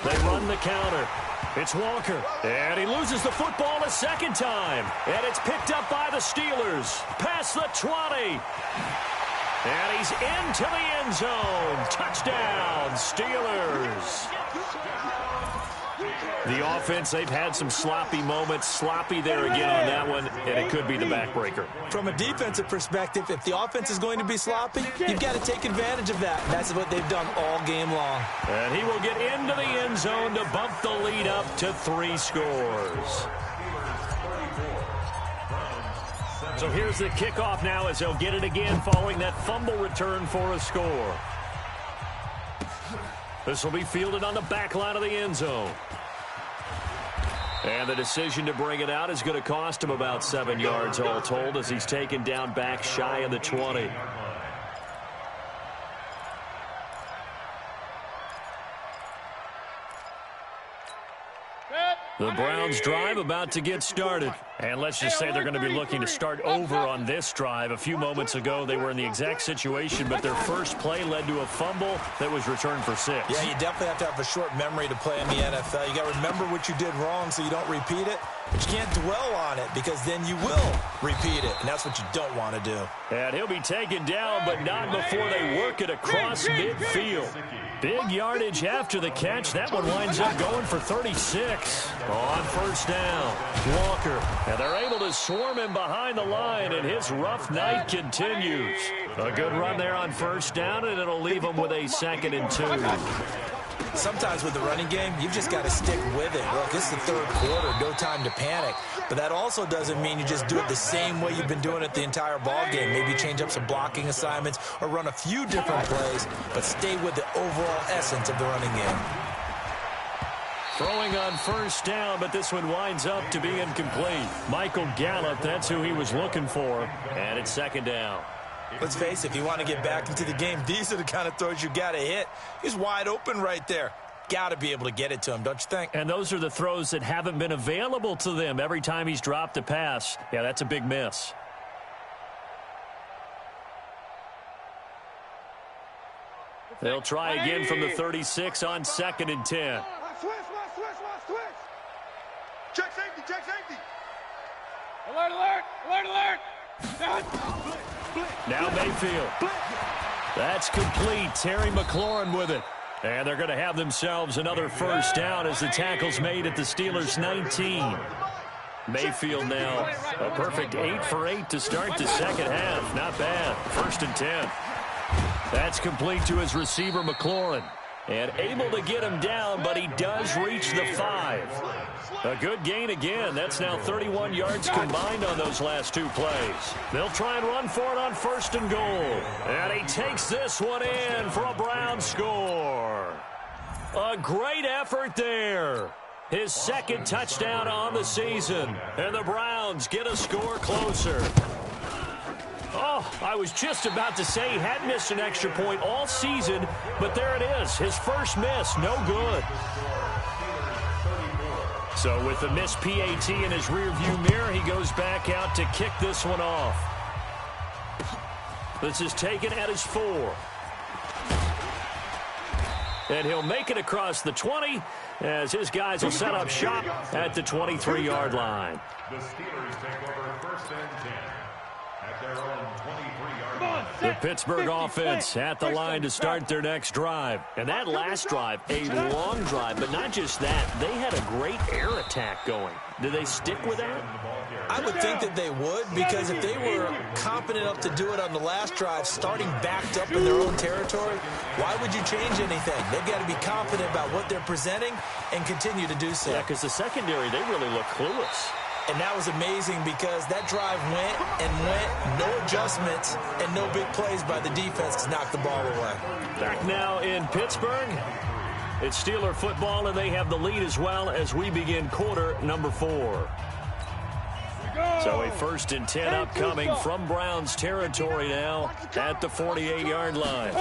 They run the counter. It's Walker, and he loses the football a 2nd time. And it's picked up by the Steelers. Past the 20. And he's into the end zone. Touchdown, Steelers. The offense, they've had some sloppy moments. Sloppy there again on that one, and it could be the backbreaker. From a defensive perspective, if the offense is going to be sloppy, you've got to take advantage of that. And that's what they've done all game long. And he will get into the end zone to bump the lead up to 3 scores. So here's the kickoff now as they'll get it again following that fumble return for a score. This will be fielded on the back line of the end zone. And the decision to bring it out is going to cost him about 7 yards all told as he's taken down back shy of the 20. The Browns drive about to get started. And let's just say they're going to be looking to start over on this drive. A few moments ago, they were in the exact situation, but their first play led to a fumble that was returned for 6. Yeah, you definitely have to have a short memory to play in the NFL. You got to remember what you did wrong so you don't repeat it. But you can't dwell on it because then you will repeat it, and that's what you don't want to do. And he'll be taken down, but not before they work it across midfield. Big yardage after the catch. That one winds up going for 36 on 1st down. Walker, and they're able to swarm him behind the line, and his rough night continues. A good run there on 1st down, and it'll leave him with a 2nd and 2. Sometimes with the running game, you've just got to stick with it. Look, it's the third quarter, no time to panic. But that also doesn't mean you just do it the same way you've been doing it the entire ball game. Maybe change up some blocking assignments or run a few different plays, but stay with the overall essence of the running game. Throwing on first down, but this one winds up to be incomplete. Michael Gallup, that's who he was looking for, and it's second down. Let's face it, if you want to get back into the game, these are the kind of throws you got to hit. He's wide open right there. Got to be able to get it to him, don't you think? And those are the throws that haven't been available to them every time he's dropped a pass. Yeah, that's a big miss. They'll try again from the 36 on 2nd and 10. Switch. Check safety. Alert. Now Mayfield. That's complete. Terry McLaurin with it. And they're going to have themselves another first down as the tackle's made at the Steelers' 19. Mayfield now a perfect 8 for 8 to start the second half. Not bad. 1st and 10. That's complete to his receiver, McLaurin. And able to get him down, but he does reach the 5. A good gain again. That's now 31 yards combined on those last 2 plays. They'll try and run for it on 1st and goal. And he takes this one in for a Brown score. A great effort there. His 2nd touchdown on the season. And the Browns get a score closer. Oh, I was just about to say he had missed an extra point all season, but there it is. His first miss, no good. So with the missed PAT in his rearview mirror, he goes back out to kick this one off. This is taken at his 4. And he'll make it across the 20 as his guys will set up shop at the 23-yard line. The Steelers take over 1st and 10. At their own 23-yard line. The Pittsburgh offense at the line to start their next drive. And that last drive, a long drive, but not just that. They had a great air attack going. Do they stick with that? I would think that they would, because if they were competent enough to do it on the last drive, starting backed up in their own territory, why would you change anything? They've got to be confident about what they're presenting and continue to do so. Yeah, because the secondary, they really look clueless. And that was amazing because that drive went, no adjustments, and no big plays by the defense to knock the ball away. Back now in Pittsburgh. It's Steeler football, and they have the lead as well as we begin quarter number 4. So a 1st and 10 upcoming from Browns territory now at the 48-yard line.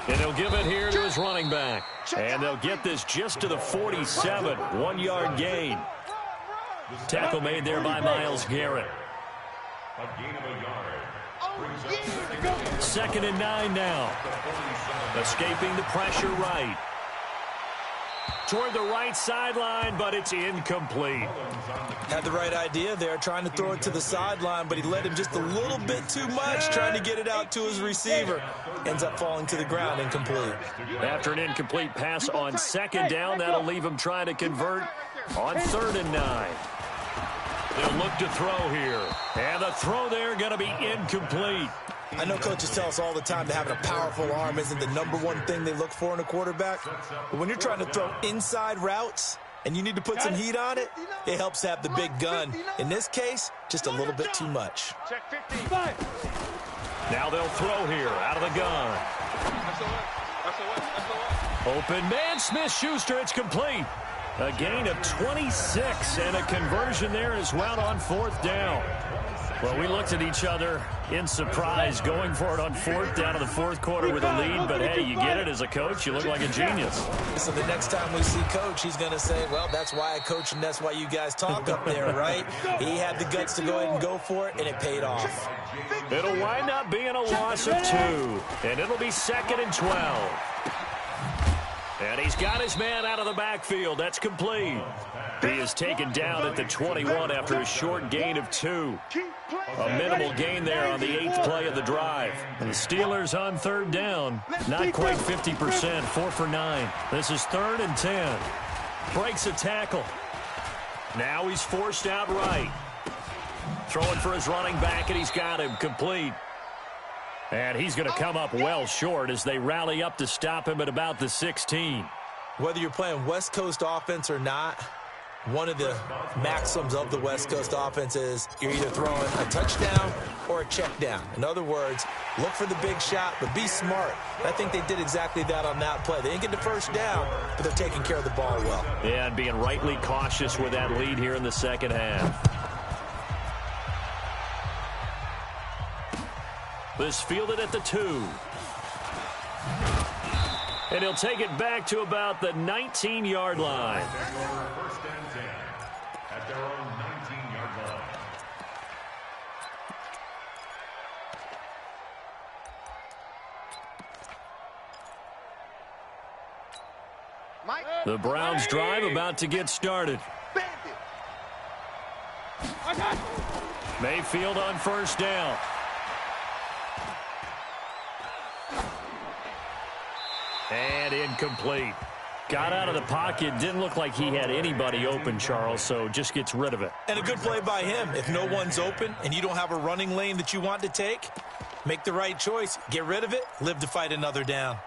And he'll give it here to his running back. And they'll get this just to the 47, 1-yard gain. Tackle made there by Myles Garrett. A gain of a yard. 2nd and 9 now. Escaping the pressure right. Toward the right sideline, but it's incomplete. Had the right idea there, trying to throw it to the sideline, but he led him just a little bit too much, trying to get it out to his receiver. Ends up falling to the ground, incomplete. After an incomplete pass on 2nd down, that'll leave him trying to convert on 3rd and 9. They'll look to throw here. And the throw there going to be incomplete. I know coaches tell us all the time that having a powerful arm isn't the #1 thing they look for in a quarterback. But when you're trying to throw inside routes and you need to put some heat on it, it helps have the big gun. In this case, just a little bit too much. Check 15. Now they'll throw here out of the gun. Open man, Smith-Schuster, it's complete. A gain of 26 and a conversion there as well on 4th down. Well, we looked at each other in surprise going for it on 4th down in the 4th quarter with a lead. But, hey, you get it as a coach. You look like a genius. So the next time we see Coach, he's going to say, well, that's why I coach and that's why you guys talk up there, right? He had the guts to go ahead and go for it, and it paid off. It'll wind up being a loss of 2. And it'll be 2nd and 12. And he's got his man out of the backfield. That's complete. He is taken down at the 21 after a short gain of 2. A minimal gain there on the 8th play of the drive. And the Steelers on 3rd down. Not quite 50%, 4 for 9. This is 3rd and 10. Breaks a tackle. Now he's forced out right. Throwing for his running back, and he's got him complete. And he's going to come up well short as they rally up to stop him at about the 16. Whether you're playing West Coast offense or not, one of the maxims of the West Coast offense is you're either throwing a touchdown or a check down. In other words, look for the big shot, but be smart. I think they did exactly that on that play. They didn't get the first down, but they're taking care of the ball well. Yeah, and being rightly cautious with that lead here in the second half. This fielded at the 2. And he'll take it back to about the 19-yard line. First and 10 at their own 19-yard line. The Browns drive about to get started. Mayfield on first down. And incomplete. Got out of the pocket. Didn't look like he had anybody open, Charles, so just gets rid of it. And a good play by him. If no one's open and you don't have a running lane that you want to take, make the right choice. Get rid of it. Live to fight another down.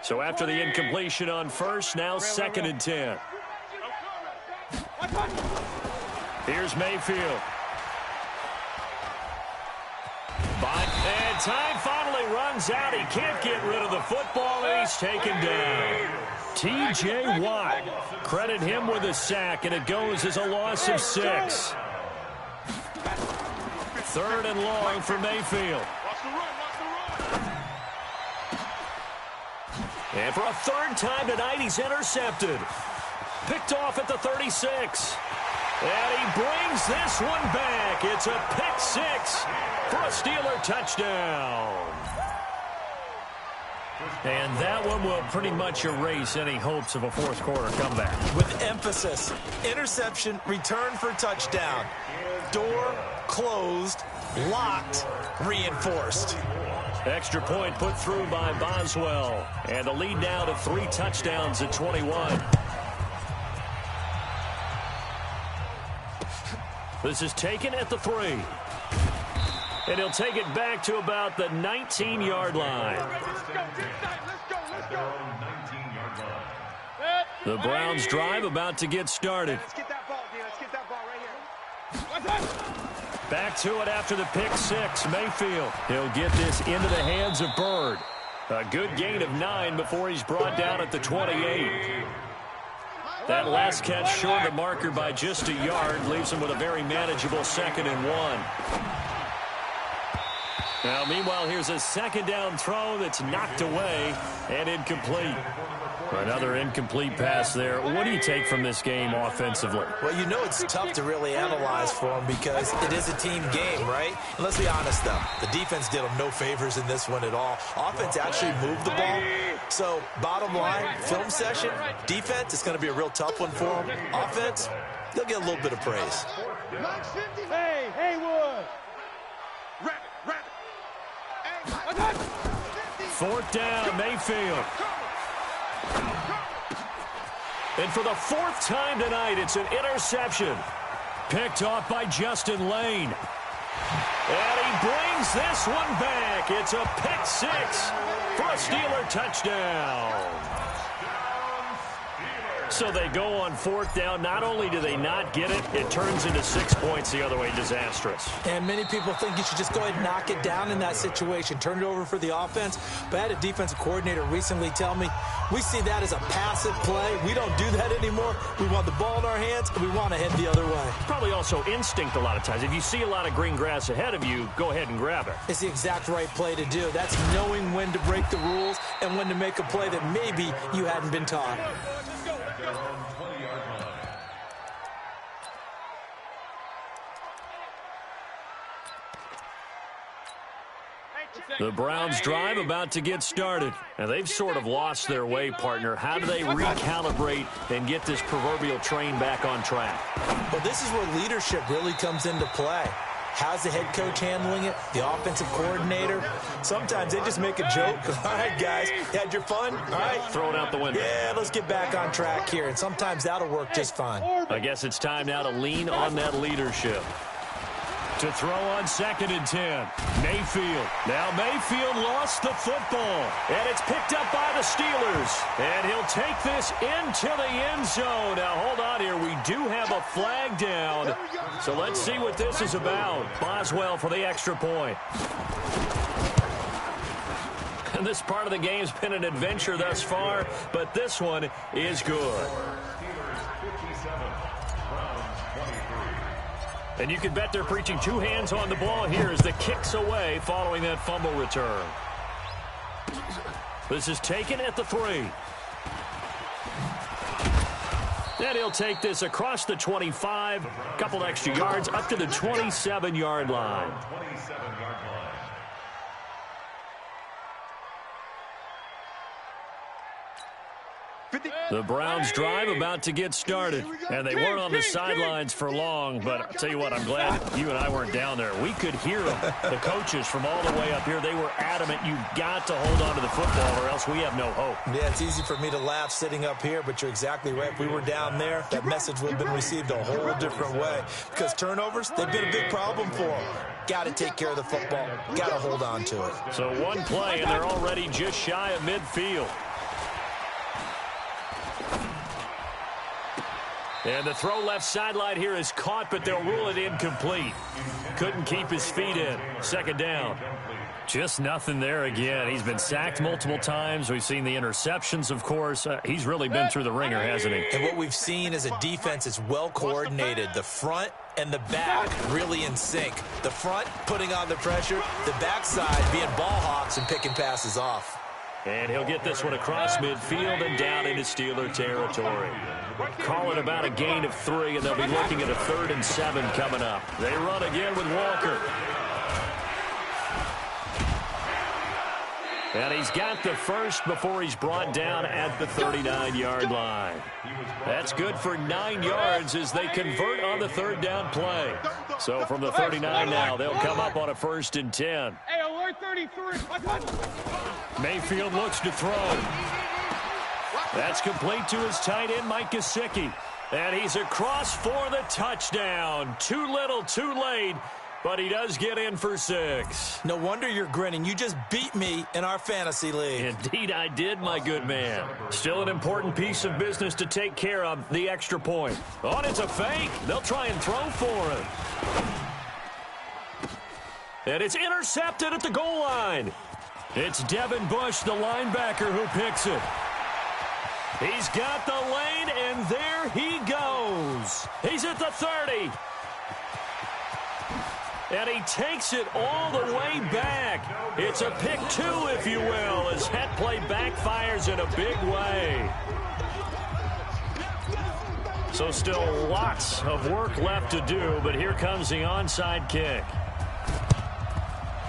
So after the incompletion on first, now 2nd and 10. Here's Mayfield. And time finally runs out. He can't get rid of the football, and he's taken down. T.J. Watt. Credit him with a sack, and it goes as a loss of 6. 3rd and long for Mayfield. And for a 3rd time tonight, he's intercepted. Picked off at the 36. And he brings this one back. It's a pick 6 for a Steeler touchdown. And that one will pretty much erase any hopes of a fourth-quarter comeback. With emphasis, interception, return for touchdown. Door closed, locked, reinforced. Extra point put through by Boswell. And the lead now to 3 touchdowns at 21. This is taken at the 3. And he'll take it back to about the 19-yard line. The Browns drive about to get started. Let's get that ball, D. Let's get that ball right here. Back to it after the pick 6. Mayfield. He'll get this into the hands of Bird. A good gain of 9 before he's brought down at the 28. That last catch short of the marker by just a yard leaves him with a very manageable 2nd and 1. Now, meanwhile, here's a 2nd down throw that's knocked away and incomplete. Another incomplete pass there. What do you take from this game offensively? Well, you know it's tough to really analyze for him because it is a team game, right? And let's be honest, though. The defense did them no favors in this one at all. Offense actually moved the ball. So, bottom line, film session, defense, it's going to be a real tough one for them. Offense, they'll get a little bit of praise. Hey, Haywood. 4th down, Mayfield. And for the 4th time tonight, it's an interception. Picked off by Justin Lane. And he brings this one back. It's a pick 6 for a Steeler touchdown. So they go on 4th down. Not only do they not get it, it turns into 6 points the other way. Disastrous. And many people think you should just go ahead and knock it down in that situation. Turn it over for the offense. But I had a defensive coordinator recently tell me, we see that as a passive play. We don't do that anymore. We want the ball in our hands, and we want to head the other way. Probably also instinct a lot of times. If you see a lot of green grass ahead of you, go ahead and grab it. It's the exact right play to do. That's knowing when to break the rules and when to make a play that maybe you hadn't been taught. The Browns drive about to get started. And they've sort of lost their way, partner. How do they recalibrate and get this proverbial train back on track? Well, this is where leadership really comes into play. How's the head coach handling it? The offensive coordinator? Sometimes they just make a joke. All right, guys, you had your fun? All right. Throw it out the window. Yeah, let's get back on track here. And sometimes that'll work just fine. I guess it's time now to lean on that leadership. To throw on 2nd and 10. Mayfield. Now Mayfield lost the football. And it's picked up by the Steelers. And he'll take this into the end zone. Now hold on here. We do have a flag down. So let's see what this is about. Boswell for the extra point. And this part of the game's been an adventure thus far, but this one is good. And you can bet they're preaching 2 hands on the ball here as the kick's away following that fumble return. This is taken at the 3. And he'll take this across the 25, a couple extra yards, up to the 27-yard line. The Browns drive about to get started, and they weren't on the sidelines for long, but I'll tell you what, I'm glad you and I weren't down there. We could hear them, the coaches from all the way up here. They were adamant, you've got to hold on to the football or else we have no hope. Yeah, it's easy for me to laugh sitting up here, but you're exactly right. If we were down there, that message would have been received a whole different way because turnovers, they've been a big problem for them. Got to take care of the football. Got to hold on to it. So one play, and they're already just shy of midfield. And the throw left sideline here is caught, but they'll rule it incomplete. Couldn't keep his feet in. 2nd down. Just nothing there again. He's been sacked multiple times. We've seen the interceptions, of course. He's really been through the ringer, hasn't he? And what we've seen is a defense is well coordinated. The front and the back really in sync. The front putting on the pressure, the backside being ball hawks and picking passes off. And he'll get this one across midfield and down into Steeler territory. Call it about a gain of 3, and they'll be looking at a 3rd and 7 coming up. They run again with Walker. And he's got the first before he's brought down at the 39-yard line. That's good for 9 yards as they convert on the 3rd down play. So from the 39 now, they'll come up on a 1st and 10. Hey, alert 33. Mayfield looks to throw. That's complete to his tight end, Mike Gesicki. And he's across for the touchdown. Too little, too late. But he does get in for 6. No wonder you're grinning. You just beat me in our fantasy league. Indeed I did, my good man. Still an important piece of business to take care of, the extra point. Oh, and it's a fake. They'll try and throw for him. And it's intercepted at the goal line. It's Devin Bush, the linebacker, who picks it. He's got the lane, and there he goes. He's at the 30. And he takes it all the way back. It's a pick 2, if you will, as that play backfires in a big way. So still lots of work left to do, but here comes the onside kick.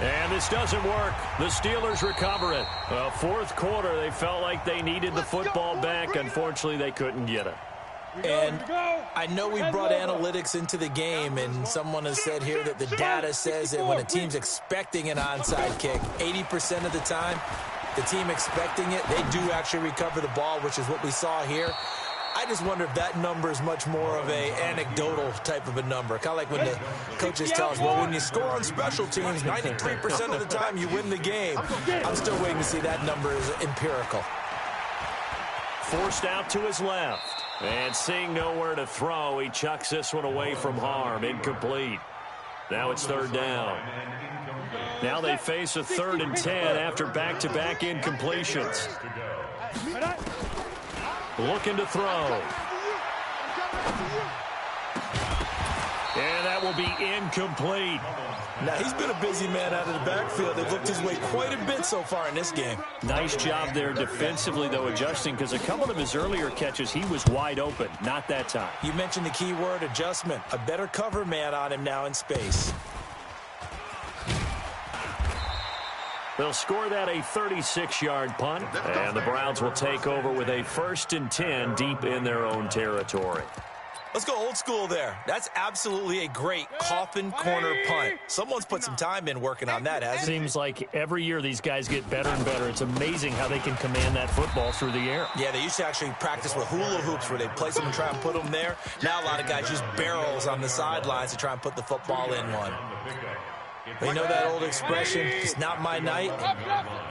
And this doesn't work. The Steelers recover it. Well, 4th quarter, they felt like they needed the football back. Unfortunately, they couldn't get it. And I know we brought analytics into the game, and someone has said here that the data says that when a team's expecting an onside kick, 80% of the time, the team expecting it, they do actually recover the ball, which is what we saw here. I just wonder if that number is much more of a anecdotal type of a number. Kind of like when the coaches tell us, well, when you score on special teams, 93% of the time you win the game. I'm still waiting to see that number is empirical. Forced out to his left. And seeing nowhere to throw, he chucks this one away from harm. Incomplete. Now it's 3rd down. Now they face a 3rd and 10 after back-to-back incompletions. Looking to throw. And that will be incomplete. Now, he's been a busy man out of the backfield. They've looked his way quite a bit so far in this game. Nice job there defensively, though, adjusting, because a couple of his earlier catches, he was wide open. Not that time. You mentioned the key word, adjustment. A better cover man on him now in space. They'll score that a 36-yard punt, and the Browns will take over with a 1st and 10 deep in their own territory. Let's go old school there. That's absolutely a great coffin corner punt. Someone's put some time in working on that, hasn't it? Seems like every year these guys get better and better. It's amazing how they can command that football through the air. Yeah, they used to actually practice with hula hoops where they'd place them and try and put them there. Now a lot of guys use barrels on the sidelines to try and put the football in one. But you know that old expression, it's not my night?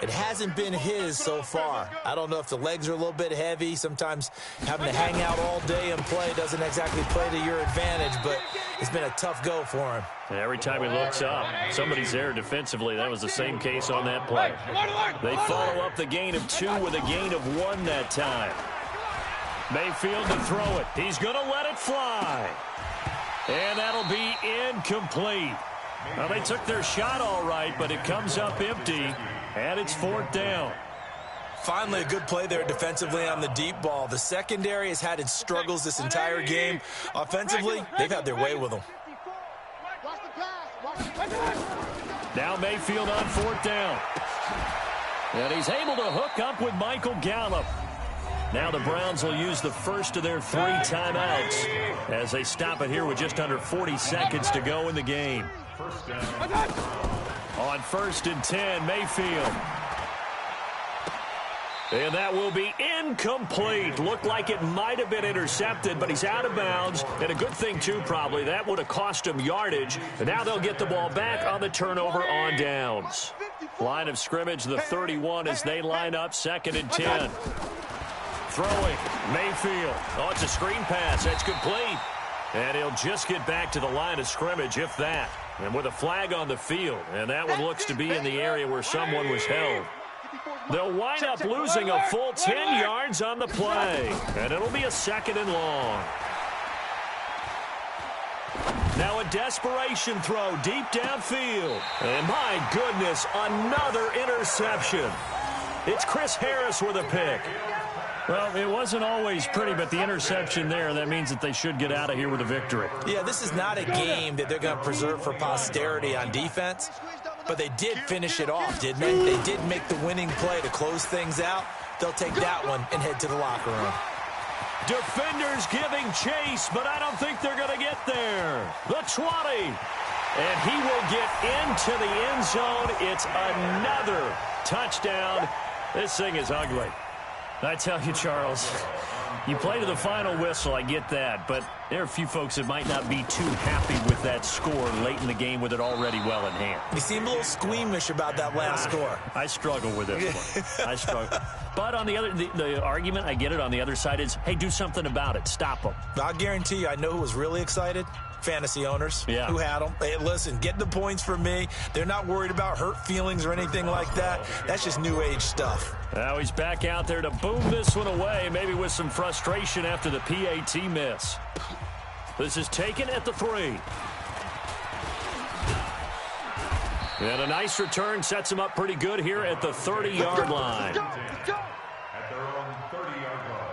It hasn't been his so far. I don't know if the legs are a little bit heavy. Sometimes having to hang out all day and play doesn't exactly play to your advantage, but it's been a tough go for him. And every time he looks up, somebody's there defensively. That was the same case on that play. They follow up the gain of 2 with a gain of 1 that time. Mayfield to throw it. He's going to let it fly. And that'll be incomplete. Well, they took their shot all right, but it comes up empty, and it's 4th down. Finally, a good play there defensively on the deep ball. The secondary has had its struggles this entire game. Offensively, they've had their way with them. Now Mayfield on 4th down. And he's able to hook up with Michael Gallup. Now the Browns will use the first of their 3 timeouts as they stop it here with just under 40 seconds to go in the game. On 1st and 10, Mayfield. And that will be incomplete. Looked like it might have been intercepted, but he's out of bounds. And a good thing, too, probably. That would have cost him yardage. And now they'll get the ball back on the turnover on downs. Line of scrimmage, the 31, as they line up 2nd and 10. Throwing, Mayfield. Oh, it's a screen pass. That's complete. And he'll just get back to the line of scrimmage, if that. And with a flag on the field. And that one looks to be in the area where someone was held. They'll wind up losing a full 10 yards on the play. And it'll be a 2nd and long. Now a desperation throw deep downfield. And my goodness, another interception. It's Chris Harris with a pick. Well, it wasn't always pretty, but the interception there, that means that they should get out of here with a victory. Yeah, this is not a game that they're going to preserve for posterity on defense, but they did finish it off, didn't they? They did make the winning play to close things out. They'll take that one and head to the locker room. Defenders giving chase, but I don't think they're going to get there. The 20. And he will get into the end zone. It's another touchdown. This thing is ugly. I tell you, Charles, you play to the final whistle, I get that, but there are a few folks that might not be too happy with that score late in the game with it already well in hand. You seem a little squeamish about that last score. I struggle with this one. I struggle. But on the other, the argument, I get it, on the other side is, hey, do something about it. Stop them. I'll guarantee you, I know who was really excited. Fantasy owners who had them. Hey, listen, get the points from me. They're not worried about hurt feelings or anything like that. That's just new age stuff. Now he's back out there to boom this one away, maybe with some frustration after the PAT miss. This is taken at the 3. And a nice return sets him up pretty good here at the 30-yard line. At their own 30-yard line.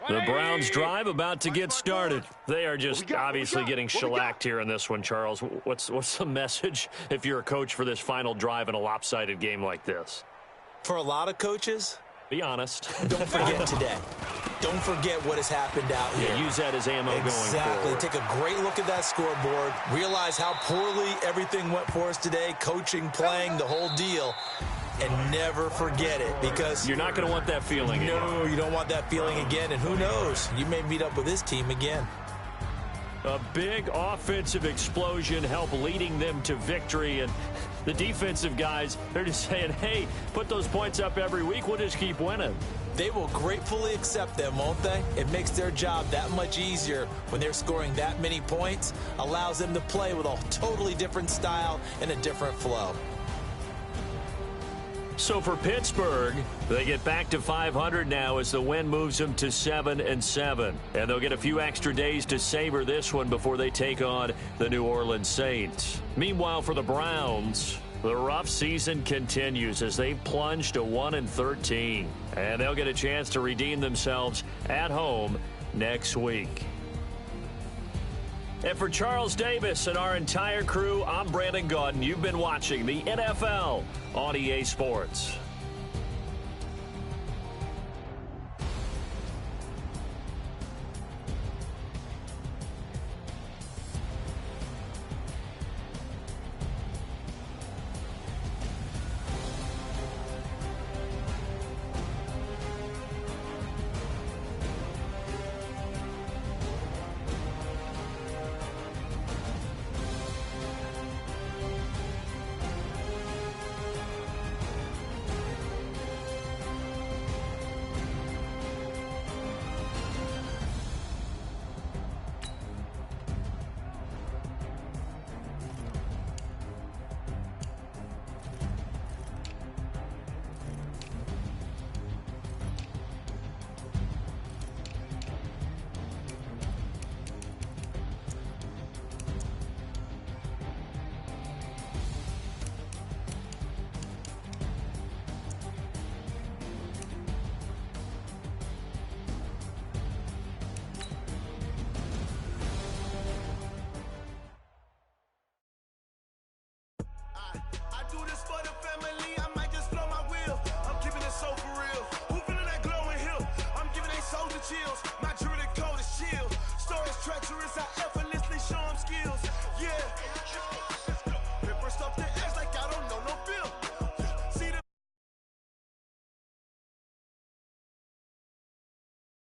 The Browns drive about to get started. They are just obviously getting shellacked here in this one, Charles. What's the message if you're a coach for this final drive in a lopsided game like this? For a lot of coaches, be honest. Don't forget today. Don't forget what has happened out here. Yeah, use that as ammo going forward. Exactly. Take a great look at that scoreboard. Realize how poorly everything went for us today. Coaching, playing, the whole deal. And never forget it, because you're not going to want that feeling again. No, you don't want that feeling again. And who knows? You may meet up with this team again. A big offensive explosion help leading them to victory. And the defensive guys, they're just saying, hey, put those points up every week. We'll just keep winning. They will gratefully accept them, won't they? It makes their job that much easier when they're scoring that many points. Allows them to play with a totally different style and a different flow. So for Pittsburgh, they get back to 500 now as the win moves them to 7-7. And they'll get a few extra days to savor this one before they take on the New Orleans Saints. Meanwhile, for the Browns, The rough season continues as they plunge to 1-13, and they'll get a chance to redeem themselves at home next week. And for Charles Davis and our entire crew, I'm Brandon Gaudin. You've been watching the NFL on EA Sports. Do this for the family, I might just blow my wheel. I'm keeping it so for real. Who feeling that glowing hill? I'm giving they soldier chills. My jewelry code is chill. Stories treacherous, I ever